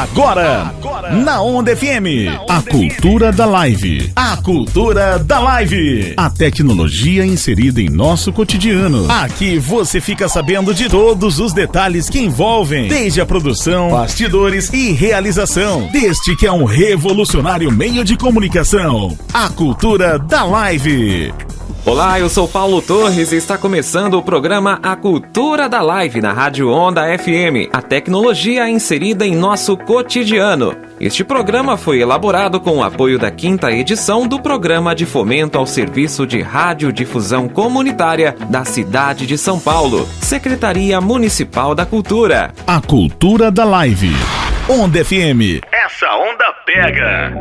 Agora, na Onda FM, a cultura da live. A cultura da live. A tecnologia inserida em nosso cotidiano. Aqui você fica sabendo de todos os detalhes que envolvem, desde a produção, bastidores e realização, deste que é um revolucionário meio de comunicação. A cultura da live. Olá, eu sou Paulo Torres e está começando o programa A Cultura da Live na Rádio Onda FM, a tecnologia inserida em nosso cotidiano. Este programa foi elaborado com o apoio da 5ª edição do Programa de Fomento ao Serviço de Radiodifusão Comunitária da cidade de São Paulo, Secretaria Municipal da Cultura. A Cultura da Live. Onda FM. Essa onda pega!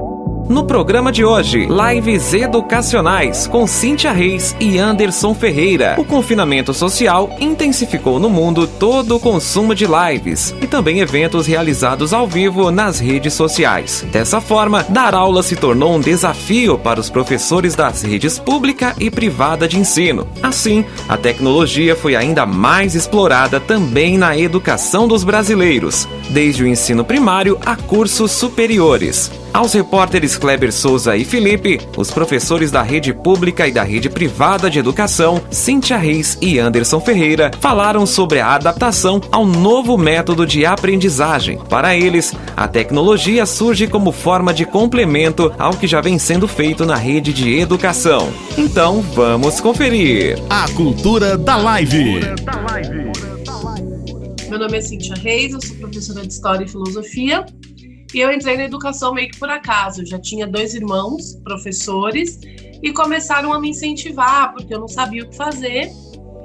No programa de hoje, lives educacionais com Cíntia Reis e Anderson Ferreira. O confinamento social intensificou no mundo todo o consumo de lives e também eventos realizados ao vivo nas redes sociais. Dessa forma, dar aula se tornou um desafio para os professores das redes pública e privada de ensino. Assim, a tecnologia foi ainda mais explorada também na educação dos brasileiros, desde o ensino primário a cursos superiores. Aos repórteres Kleber Souza e Felipe, os professores da rede pública e da rede privada de educação, Cíntia Reis e Anderson Ferreira, falaram sobre a adaptação ao novo método de aprendizagem. Para eles, a tecnologia surge como forma de complemento ao que já vem sendo feito na rede de educação. Então, vamos conferir. A Cultura da Live. Meu nome é Cíntia Reis, eu sou professora de História e Filosofia. E eu entrei na educação meio que por acaso. Eu já tinha 2 irmãos, professores, e começaram a me incentivar, porque eu não sabia o que fazer.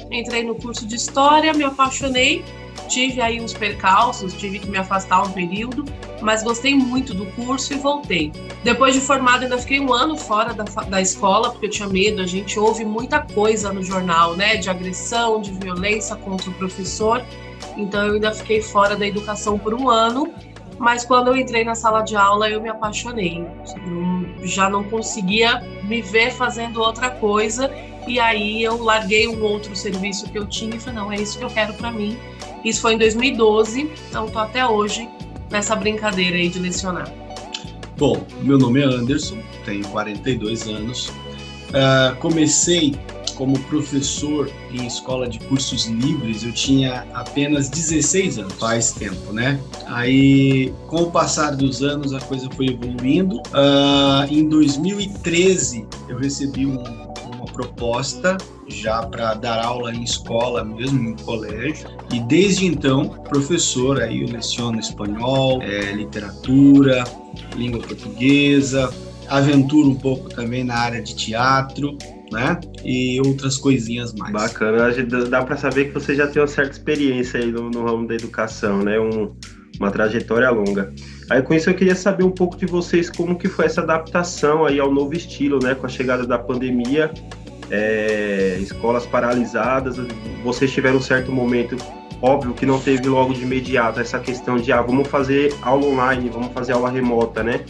Entrei no curso de História, me apaixonei, tive aí uns percalços, tive que me afastar um período, mas gostei muito do curso e voltei. Depois de formada, ainda fiquei 1 ano fora da escola, porque eu tinha medo. A gente ouve muita coisa no jornal, né, de agressão, de violência contra o professor. Então eu ainda fiquei fora da educação por 1 ano. Mas quando eu entrei na sala de aula, eu me apaixonei. Eu já não conseguia me ver fazendo outra coisa. E aí eu larguei um outro serviço que eu tinha e falei, não, é isso que eu quero para mim. Isso foi em 2012, então estou até hoje nessa brincadeira aí de lecionar. Bom, meu nome é Anderson, tenho 42 anos. Comecei como professor em escola de cursos livres, eu tinha apenas 16 anos, faz tempo, né? Aí, com o passar dos anos, a coisa foi evoluindo. Em 2013, eu recebi uma proposta já para dar aula em escola mesmo, em colégio. E desde então, professor, aí eu leciono espanhol, literatura, língua portuguesa, aventuro um pouco também na área de teatro, né? E outras coisinhas mais. Bacana, dá para saber que você já tem uma certa experiência aí no ramo da educação, né? Uma trajetória longa. Aí com isso eu queria saber um pouco de vocês, como que foi essa adaptação aí ao novo estilo, né? Com a chegada da pandemia, escolas paralisadas, vocês tiveram um certo momento, óbvio que não teve logo de imediato essa questão de vamos fazer aula online, vamos fazer aula remota, né?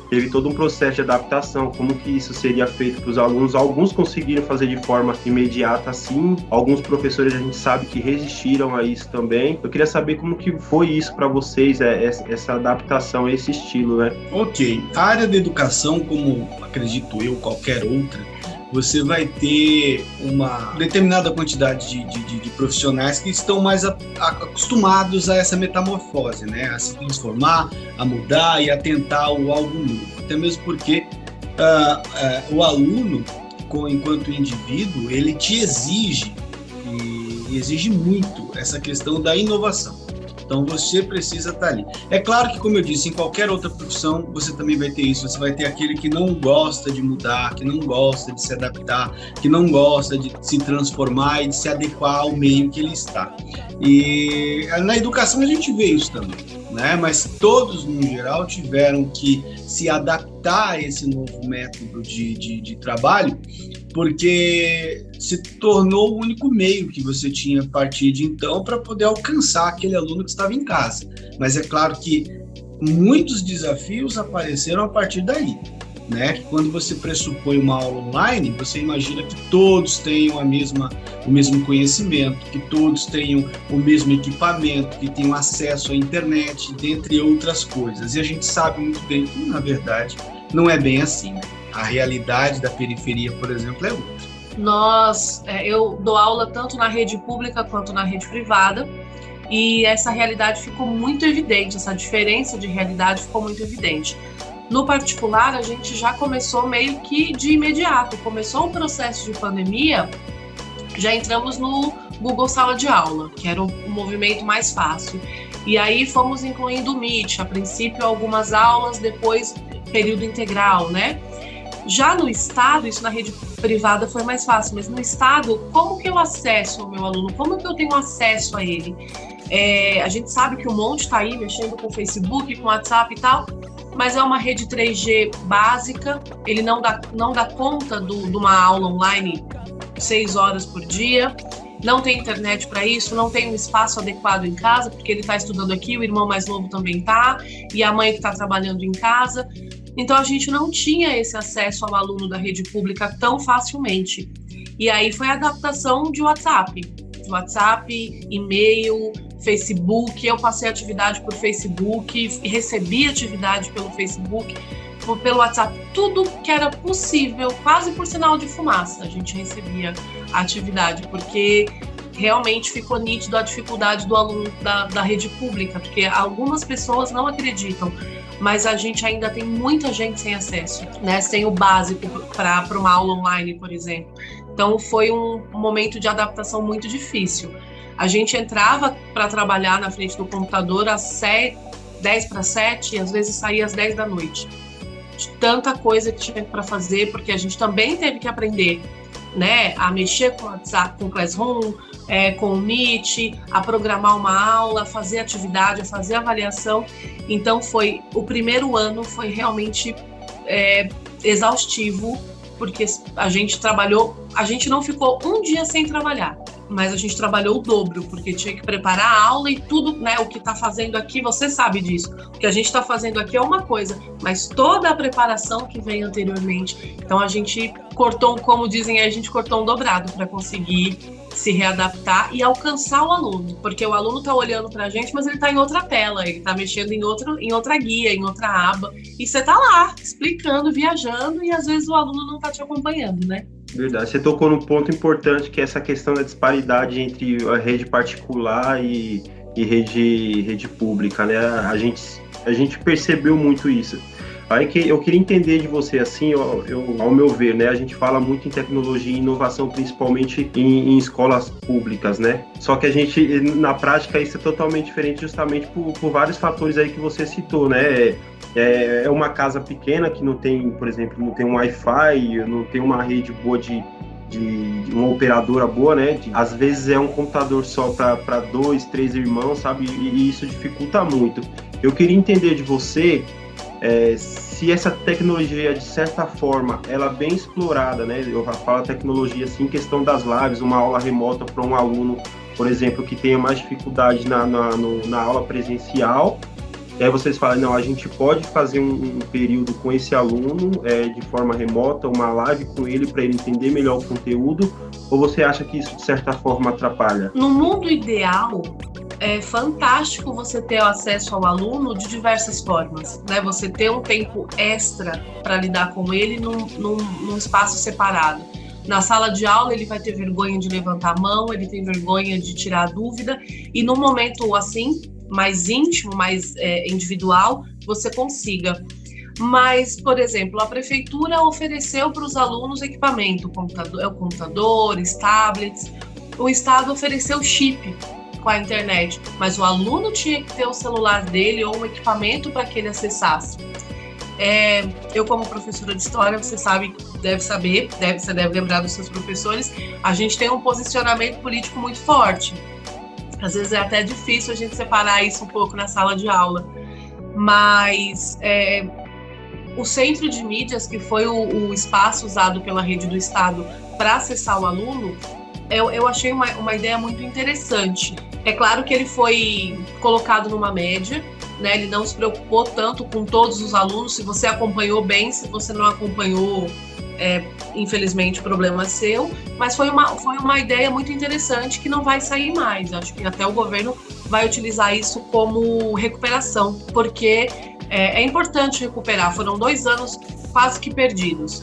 Teve todo um processo de adaptação, como que isso seria feito para os alunos. Alguns conseguiram fazer de forma imediata, sim. Alguns professores a gente sabe que resistiram a isso também. Eu queria saber como que foi isso para vocês, essa adaptação a esse estilo, né? Ok. A área da educação, como acredito eu, qualquer outra, você vai ter uma determinada quantidade de profissionais que estão mais acostumados a essa metamorfose, né? A se transformar, a mudar e a tentar algo novo. Até mesmo porque o aluno, enquanto indivíduo, ele te exige, e exige muito essa questão da inovação. Então você precisa estar ali. É claro que, como eu disse, em qualquer outra profissão você também vai ter isso. Você vai ter aquele que não gosta de mudar, que não gosta de se adaptar, que não gosta de se transformar e de se adequar ao meio que ele está. E na educação a gente vê isso também, né? Mas todos, no geral, tiveram que se adaptar a esse novo método de trabalho, porque se tornou o único meio que você tinha a partir de então para poder alcançar aquele aluno que estava em casa. Mas é claro que muitos desafios apareceram a partir daí, né? Que quando você pressupõe uma aula online, você imagina que todos tenham o mesmo conhecimento, que todos tenham o mesmo equipamento, que tenham acesso à internet, dentre outras coisas. E a gente sabe muito bem que, na verdade, não é bem assim, né? A realidade da periferia, por exemplo, é outra. Eu dou aula tanto na rede pública quanto na rede privada, e essa realidade ficou muito evidente, essa diferença de realidade ficou muito evidente. No particular, a gente já começou meio que de imediato. Começou o processo de pandemia, já entramos no Google Sala de Aula, que era o movimento mais fácil. E aí fomos incluindo o Meet, a princípio algumas aulas, depois período integral, né? Já no Estado, isso na rede privada foi mais fácil, mas no Estado, como que eu acesso o meu aluno? Como que eu tenho acesso a ele? A gente sabe que o monte está aí mexendo com o Facebook, com o WhatsApp e tal, mas é uma rede 3G básica, ele não dá conta de uma aula online 6 horas por dia, não tem internet para isso, não tem um espaço adequado em casa, porque ele está estudando aqui, o irmão mais novo também está, e a mãe que está trabalhando em casa. Então a gente não tinha esse acesso ao aluno da rede pública tão facilmente. E aí foi a adaptação de WhatsApp, e-mail, Facebook. Eu passei atividade por Facebook, recebi atividade pelo Facebook, pelo WhatsApp, tudo que era possível, quase por sinal de fumaça, a gente recebia a atividade, porque realmente ficou nítido a dificuldade do aluno da rede pública, porque algumas pessoas não acreditam, mas a gente ainda tem muita gente sem acesso, né? Sem o básico para uma aula online, por exemplo. Então foi um momento de adaptação muito difícil. A gente entrava para trabalhar na frente do computador às 10 para 7 e às vezes saía às 10 da noite. De tanta coisa que tinha para fazer, porque a gente também teve que aprender, né, a mexer com o WhatsApp, com o Classroom, com o Meet, a programar uma aula, a fazer atividade, a fazer avaliação. Então o primeiro ano foi realmente exaustivo, porque a gente não ficou um dia sem trabalhar, mas a gente trabalhou o dobro, porque tinha que preparar a aula e tudo, né, o que está fazendo aqui, você sabe disso. O que a gente está fazendo aqui é uma coisa, mas toda a preparação que vem anteriormente. Então a gente cortou, como dizem, a gente cortou um dobrado para conseguir se readaptar e alcançar o aluno, porque o aluno está olhando para a gente, mas ele está em outra tela, ele está mexendo em outra guia, em outra aba, e você está lá explicando, viajando, e às vezes o aluno não está te acompanhando, né? Verdade, você tocou num ponto importante, que é essa questão da disparidade entre a rede particular e rede pública, né? A gente percebeu muito isso. Aí que eu queria entender de você, assim, ao meu ver, né, a gente fala muito em tecnologia e inovação, principalmente em escolas públicas, né? Só que a gente, na prática, isso é totalmente diferente, justamente por vários fatores aí que você citou, né? É uma casa pequena que não tem, por exemplo, não tem um Wi-Fi, não tem uma rede boa de uma operadora boa, né? Às vezes é um computador só para 2, 3 irmãos, sabe? E isso dificulta muito. Eu queria entender de você se essa tecnologia, de certa forma, ela é bem explorada, né? Eu falo tecnologia assim, em questão das lives, uma aula remota para um aluno, por exemplo, que tenha mais dificuldade na aula presencial. E aí vocês falam, não, a gente pode fazer um período com esse aluno de forma remota, uma live com ele para ele entender melhor o conteúdo, ou você acha que isso, de certa forma, atrapalha? No mundo ideal, é fantástico você ter acesso ao aluno de diversas formas, né? Você ter um tempo extra para lidar com ele num espaço separado. Na sala de aula ele vai ter vergonha de levantar a mão, ele tem vergonha de tirar a dúvida, e num momento assim, mais íntimo, mais individual, você consiga. Mas, por exemplo, a prefeitura ofereceu para os alunos equipamento, computadores, tablets. O Estado ofereceu chip com a internet, mas o aluno tinha que ter o celular dele ou um equipamento para que ele acessasse. Eu, como professora de história, você deve lembrar dos seus professores, a gente tem um posicionamento político muito forte. Às vezes é até difícil a gente separar isso um pouco na sala de aula, mas o centro de mídias, que foi o espaço usado pela rede do Estado para acessar o aluno, eu achei uma ideia muito interessante. É claro que ele foi colocado numa média, né? Ele não se preocupou tanto com todos os alunos. Se você acompanhou bem, se você não acompanhou, infelizmente, problema seu. Mas foi uma ideia muito interessante que não vai sair mais. Acho que até o governo vai utilizar isso como recuperação, porque é importante recuperar. Foram 2 anos quase que perdidos.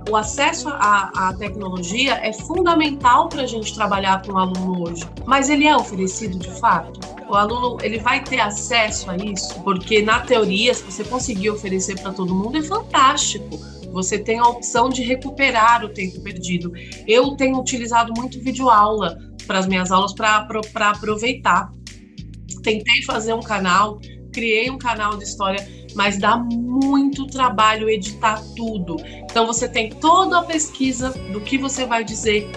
O acesso à tecnologia é fundamental para a gente trabalhar com o aluno hoje, mas ele é oferecido de fato? O aluno ele vai ter acesso a isso? Porque na teoria, se você conseguir oferecer para todo mundo, é fantástico. Você tem a opção de recuperar o tempo perdido. Eu tenho utilizado muito videoaula para as minhas aulas para aproveitar. Tentei fazer um canal, criei um canal de história, mas dá muito trabalho editar tudo. Então você tem toda a pesquisa do que você vai dizer,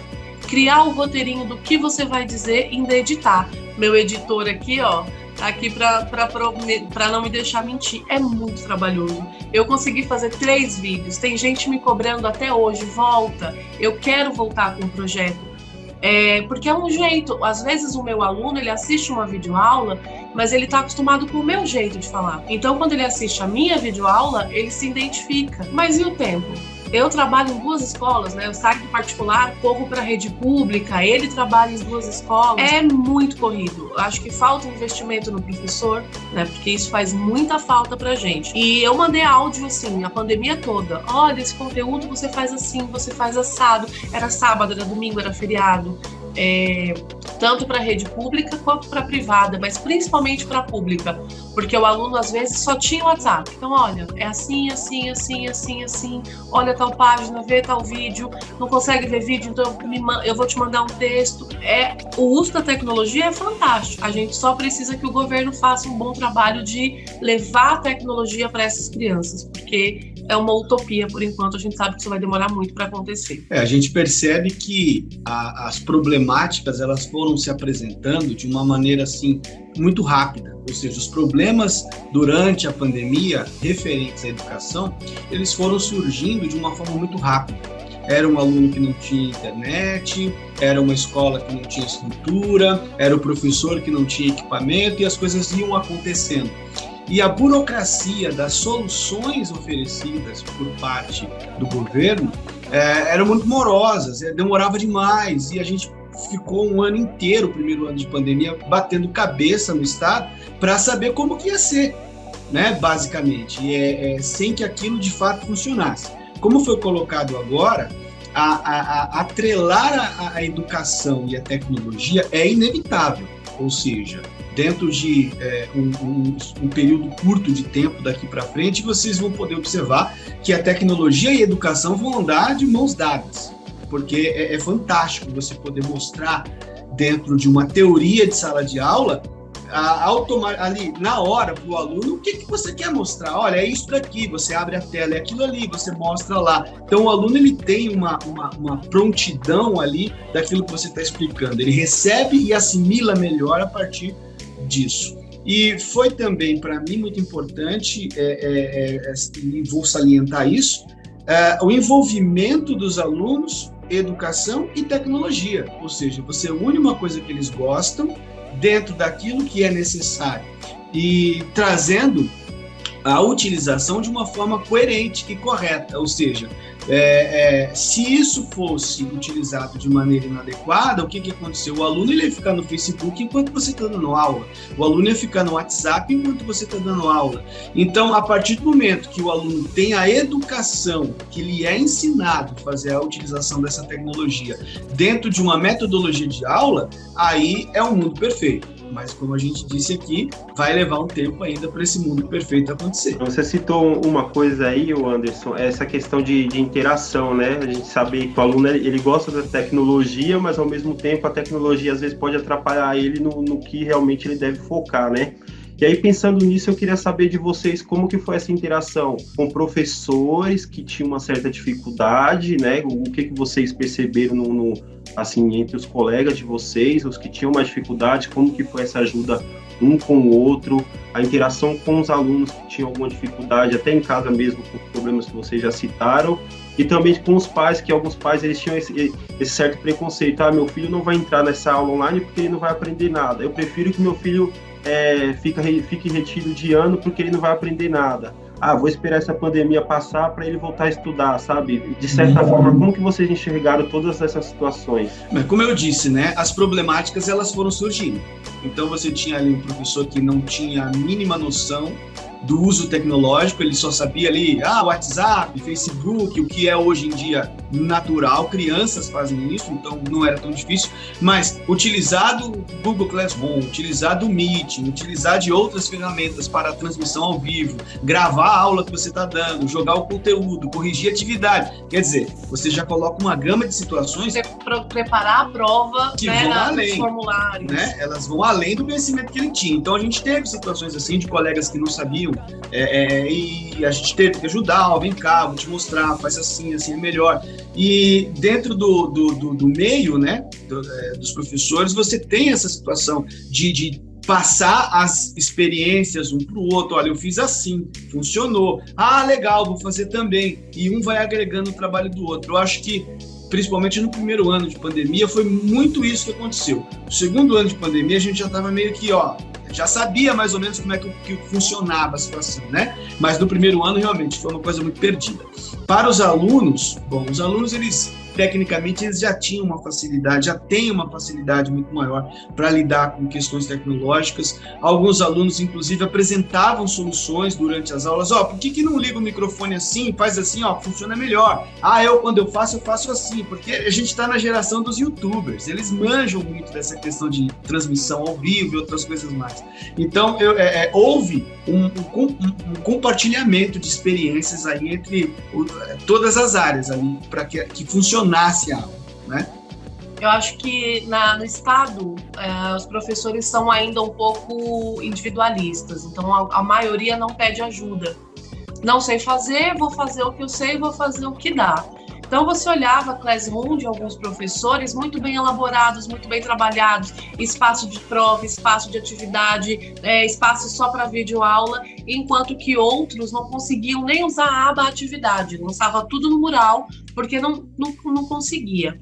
criar o roteirinho do que você vai dizer e ainda editar. Meu editor aqui, ó, tá aqui para não me deixar mentir. É muito trabalhoso. Eu consegui fazer 3 vídeos. Tem gente me cobrando até hoje, volta. Eu quero voltar com o projeto. Porque é um jeito, às vezes o meu aluno, ele assiste uma videoaula, mas ele está acostumado com o meu jeito de falar. Então, quando ele assiste a minha videoaula, ele se identifica. Mas e o tempo? Eu trabalho em 2 escolas, né? Eu saio do particular, corro para a rede pública, ele trabalha em 2 escolas. É muito corrido. Eu acho que falta investimento no professor, né? Porque isso faz muita falta pra gente. E eu mandei áudio, assim, a pandemia toda. Olha, esse conteúdo você faz assim, você faz assado. Era sábado, era domingo, era feriado. Tanto para a rede pública quanto para a privada, mas principalmente para a pública, porque o aluno às vezes só tinha o WhatsApp. Então, olha, é assim, assim, assim, assim, assim, olha tal página, vê tal vídeo, não consegue ver vídeo, então eu vou te mandar um texto. O uso da tecnologia é fantástico, a gente só precisa que o governo faça um bom trabalho de levar a tecnologia para essas crianças, porque é uma utopia por enquanto, a gente sabe que isso vai demorar muito para acontecer. A gente percebe que as problemáticas elas foram se apresentando de uma maneira assim muito rápida, ou seja, os problemas durante a pandemia referentes à educação, eles foram surgindo de uma forma muito rápida. Era um aluno que não tinha internet, era uma escola que não tinha estrutura, era o professor que não tinha equipamento e as coisas iam acontecendo. E a burocracia das soluções oferecidas por parte do governo eram muito morosas, demorava demais, e a gente ficou um ano inteiro, o primeiro ano de pandemia, batendo cabeça no Estado para saber como que ia ser, né, basicamente, sem que aquilo de fato funcionasse. Como foi colocado agora, atrelar a educação e a tecnologia é inevitável, ou seja, dentro de um período curto de tempo daqui para frente, vocês vão poder observar que a tecnologia e a educação vão andar de mãos dadas, porque é fantástico você poder mostrar dentro de uma teoria de sala de aula, ali na hora para o aluno, o que você quer mostrar? Olha, é isso daqui, você abre a tela, é aquilo ali, você mostra lá. Então o aluno ele tem uma prontidão ali daquilo que você está explicando, ele recebe e assimila melhor a partir disso. E foi também para mim muito importante, e vou salientar isso, o envolvimento dos alunos, educação e tecnologia, ou seja, você une uma coisa que eles gostam dentro daquilo que é necessário e trazendo a utilização de uma forma coerente e correta, ou seja, se isso fosse utilizado de maneira inadequada, o que aconteceu? O aluno ele ia ficar no Facebook enquanto você está dando aula, o aluno ia ficar no WhatsApp enquanto você está dando aula. Então, a partir do momento que o aluno tem a educação, que lhe é ensinado a fazer a utilização dessa tecnologia dentro de uma metodologia de aula, aí é um mundo perfeito. Mas, como a gente disse aqui, vai levar um tempo ainda para esse mundo perfeito acontecer. Você citou uma coisa aí, Anderson, essa questão de interação, né? A gente sabe que o aluno ele gosta da tecnologia, mas ao mesmo tempo a tecnologia às vezes pode atrapalhar ele no que realmente ele deve focar, né? E aí, pensando nisso, eu queria saber de vocês como que foi essa interação com professores que tinham uma certa dificuldade, né? O que vocês perceberam assim, entre os colegas de vocês, os que tinham mais dificuldade, como que foi essa ajuda um com o outro, a interação com os alunos que tinham alguma dificuldade, até em casa mesmo, com os problemas que vocês já citaram, e também com os pais, que alguns pais eles tinham esse certo preconceito, meu filho não vai entrar nessa aula online porque ele não vai aprender nada, eu prefiro que meu filho fique retido de ano porque ele não vai aprender nada. Vou esperar essa pandemia passar para ele voltar a estudar, sabe? De certa forma, como que vocês enxergaram todas essas situações? Mas como eu disse, né, as problemáticas elas foram surgindo. Então você tinha ali um professor que não tinha a mínima noção do uso tecnológico, ele só sabia ali, WhatsApp, Facebook, o que é hoje em dia natural, crianças fazem isso, então não era tão difícil, mas utilizar do Google Classroom, utilizar do Meeting, utilizar de outras ferramentas para a transmissão ao vivo, gravar a aula que você está dando, jogar o conteúdo, corrigir a atividade, quer dizer, você já coloca uma gama de situações... Preparar a prova, que vão além, nos formulários. Né? Elas vão além do conhecimento que ele tinha, então a gente teve situações assim, de colegas que não sabiam, e a gente teve que ajudar, vem cá, vou te mostrar, faz assim é melhor. E dentro do meio, né, dos professores, você tem essa situação de passar as experiências um para o outro. Olha, eu fiz assim, funcionou. Legal, vou fazer também. E um vai agregando o trabalho do outro. Eu acho que, principalmente no primeiro ano de pandemia, foi muito isso que aconteceu. No segundo ano de pandemia, a gente já estava meio que, já sabia mais ou menos como é que funcionava a situação, né? Mas no primeiro ano, realmente, foi uma coisa muito perdida. Para os alunos, eles, tecnicamente, eles já tinham uma facilidade, já têm uma facilidade muito maior para lidar com questões tecnológicas. Alguns alunos, inclusive, apresentavam soluções durante as aulas. Por que não liga o microfone assim, faz assim, funciona melhor. Quando eu faço assim, porque a gente está na geração dos youtubers, eles manjam muito dessa questão de transmissão ao vivo e outras coisas mais. Então, houve um compartilhamento de experiências aí entre todas as áreas ali, para que funcionasse a aula, né? Eu acho que no estado, os professores são ainda um pouco individualistas, então a maioria não pede ajuda. Não sei fazer, vou fazer o que eu sei, vou fazer o que dá. Então você olhava a Classroom de alguns professores muito bem elaborados, muito bem trabalhados, espaço de prova, espaço de atividade, espaço só para videoaula, enquanto que outros não conseguiam nem usar a aba atividade, lançava tudo no mural, porque não conseguia.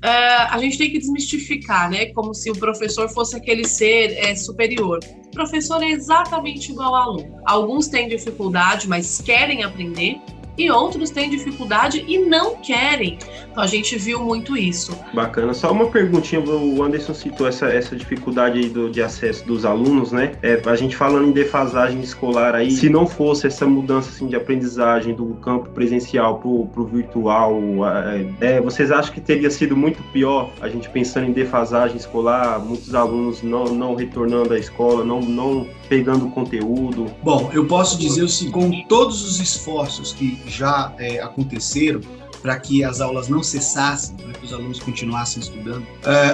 A gente tem que desmistificar, né? Como se o professor fosse aquele ser superior. O professor é exatamente igual ao aluno. Alguns têm dificuldade, mas querem aprender, e outros têm dificuldade e não querem. Então a gente viu muito isso. Bacana. Só uma perguntinha, o Anderson citou essa dificuldade aí de acesso dos alunos, né? A gente falando em defasagem escolar aí, se não fosse essa mudança assim, de aprendizagem do campo presencial pro virtual, vocês acham que teria sido muito pior a gente pensando em defasagem escolar, muitos alunos não retornando à escola, não pegando o conteúdo? Bom, eu posso dizer o seguinte, com todos os esforços que já aconteceram para que as aulas não cessassem, para que os alunos continuassem estudando,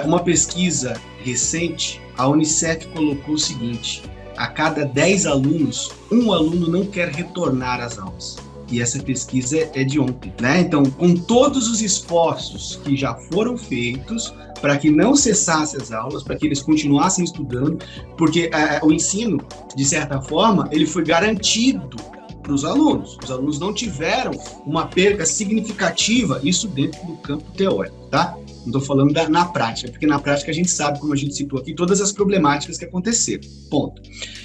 uma pesquisa recente, a Unicef colocou o seguinte: a cada 10 alunos, um aluno não quer retornar às aulas. E essa pesquisa é de ontem, né? Então, com todos os esforços que já foram feitos para que não cessassem as aulas, para que eles continuassem estudando, porque o ensino, de certa forma, ele foi garantido para os alunos. Os alunos não tiveram uma perca significativa, isso dentro do campo teórico, tá? Não estou falando na prática, porque na prática a gente sabe, como a gente citou aqui, todas as problemáticas que aconteceram, ponto.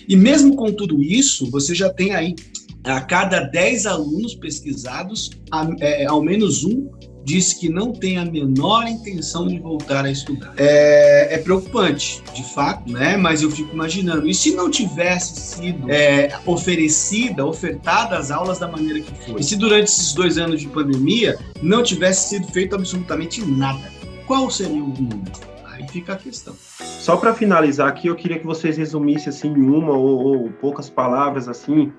E mesmo com tudo isso, você já tem aí, a cada 10 alunos pesquisados, ao menos um disse que não tem a menor intenção de voltar a estudar. É preocupante, de fato, né? Mas eu fico imaginando, e se não tivesse sido ofertada as aulas da maneira que foi? E se durante esses 2 anos de pandemia não tivesse sido feito absolutamente nada? Qual seria o número? Aí fica a questão. Só para finalizar aqui, eu queria que vocês resumissem assim, em uma ou poucas palavras, assim,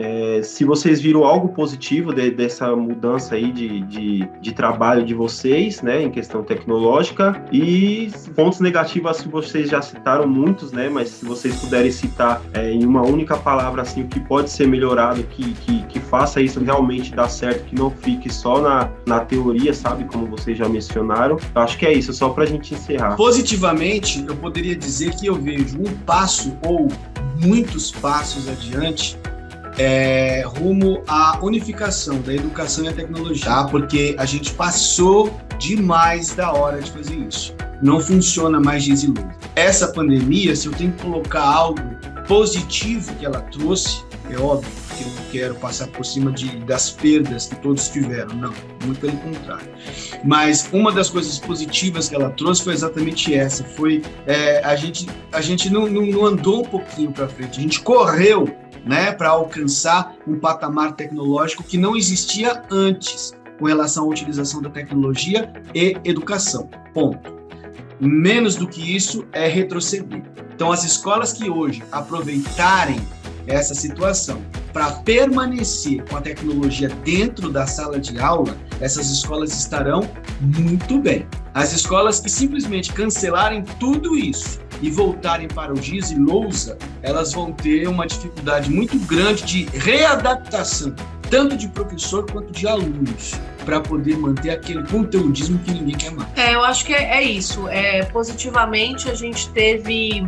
se vocês viram algo positivo dessa mudança aí de trabalho de vocês, né, em questão tecnológica, e pontos negativos que vocês já citaram muitos, né, mas se vocês puderem citar em uma única palavra, assim, o que pode ser melhorado, que faça isso realmente dar certo, que não fique só na teoria, sabe, como vocês já mencionaram. Eu acho que é isso, só para a gente encerrar. Positivamente, eu poderia dizer que eu vejo um passo ou muitos passos adiante rumo à unificação da educação e a tecnologia, tá? Porque a gente passou demais da hora de fazer isso. Não funciona mais de easy load. Essa pandemia, se eu tenho que colocar algo positivo que ela trouxe, é óbvio que eu não quero passar por cima das perdas que todos tiveram, não, muito pelo contrário. Mas uma das coisas positivas que ela trouxe foi exatamente essa, foi a gente não andou um pouquinho para frente, a gente correu, né, para alcançar um patamar tecnológico que não existia antes com relação à utilização da tecnologia e educação, ponto. Menos do que isso é retroceder. Então, as escolas que hoje aproveitarem essa situação para permanecer com a tecnologia dentro da sala de aula, essas escolas estarão muito bem. As escolas que simplesmente cancelarem tudo isso e voltarem para o giz e lousa, elas vão ter uma dificuldade muito grande de readaptação, tanto de professor quanto de alunos, para poder manter aquele conteudismo que ninguém quer mais. Eu acho que é isso. Positivamente, a gente teve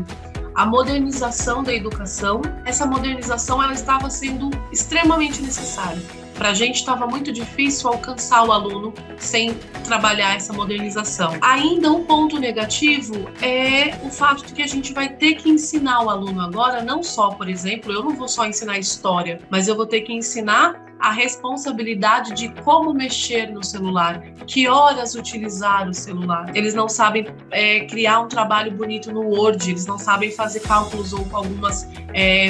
a modernização da educação. Essa modernização ela estava sendo extremamente necessária. Para a gente estava muito difícil alcançar o aluno sem trabalhar essa modernização. Ainda um ponto negativo é o fato de que a gente vai ter que ensinar o aluno agora, não só, por exemplo, eu não vou só ensinar história, mas eu vou ter que ensinar a responsabilidade de como mexer no celular, que horas utilizar o celular. Eles não sabem criar um trabalho bonito no Word, eles não sabem fazer cálculos ou algumas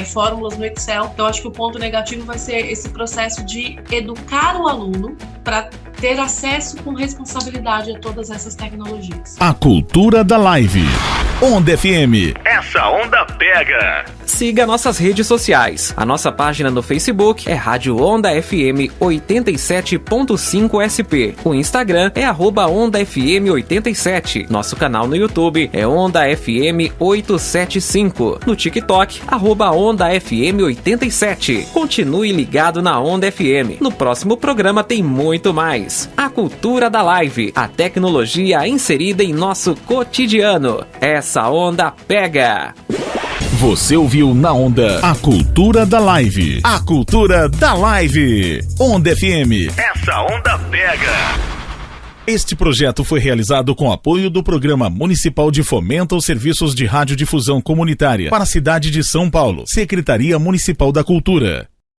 fórmulas no Excel. Então, acho que o ponto negativo vai ser esse processo de educar o aluno para ter acesso com responsabilidade a todas essas tecnologias. A cultura da live. Onda FM. Essa onda pega. Siga nossas redes sociais. A nossa página no Facebook é Rádio Onda FM 87.5 SP. O Instagram é @OndaFM87. Nosso canal no YouTube é Onda FM 875. No TikTok, @OndaFM87. Continue ligado na Onda FM. No próximo programa tem muito mais. A cultura da live. A tecnologia inserida em nosso cotidiano. Essa onda pega. Você ouviu na Onda a cultura da live. A cultura da live. Onda FM. Essa onda pega. Este projeto foi realizado com apoio do Programa Municipal de Fomento aos Serviços de Radiodifusão Comunitária para a cidade de São Paulo. Secretaria Municipal da Cultura.